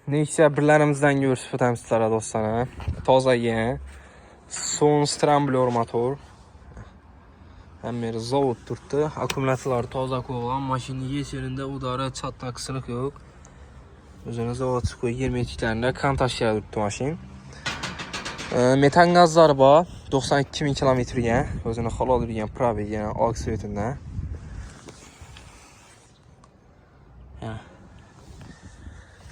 Nexia birlərimizdən görürsünüz fotəmizlərə dostlar. Toza yeni. Son Scrambler motor. Həmləri zavod durdu. Akkumulyatorları toza qoyulan. Maşının yerində udara çatla qısılıq yox. Özünə zavod çıxıyor. 20 etiklərində kantaşıya durdu maşın. Metan qazları var. 92.000 kilometrə. Özünə xalal yürüyən pravi yəni aks svetində.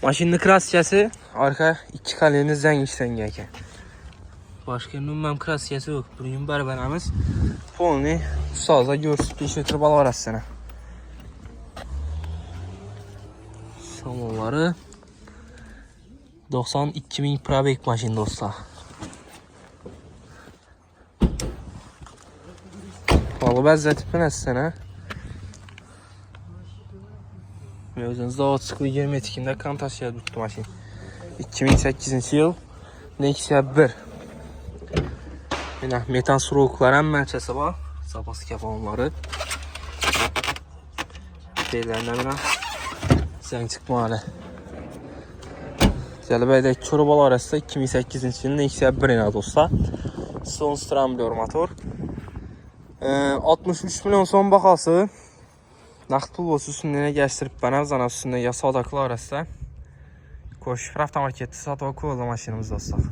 Maşının kraskası arka 2 kaleni zəngişdən gələn. Başqa nümməm kraskası yox. Bugün bərabərimiz polni ustazla görsün. 5 metr bal var aslında. Samonları 92.000 probek maşın dostlar. Balı bəzzətipi nəsənə? Özünüzdə o çıxılı 20 etikində kantaşıya tutdu maşın. 2008-ci yıl Nexia 1. Yine metan surokların mərkəsi var. Zapası kapanları. Şeylərindən bir zəng çıxmalı. Gəlibəydə Körobal arasında 2008-ci yıl Nexia 1 ilə dostlar. Son Scrambler motor. 63 milyon son baxası. Naxt pul olsun üstündən gəşdirib bana zana üstündə yasal daklı arasında. Koşifir avtomarketdə satova koyuldu maşinimiz dostlar.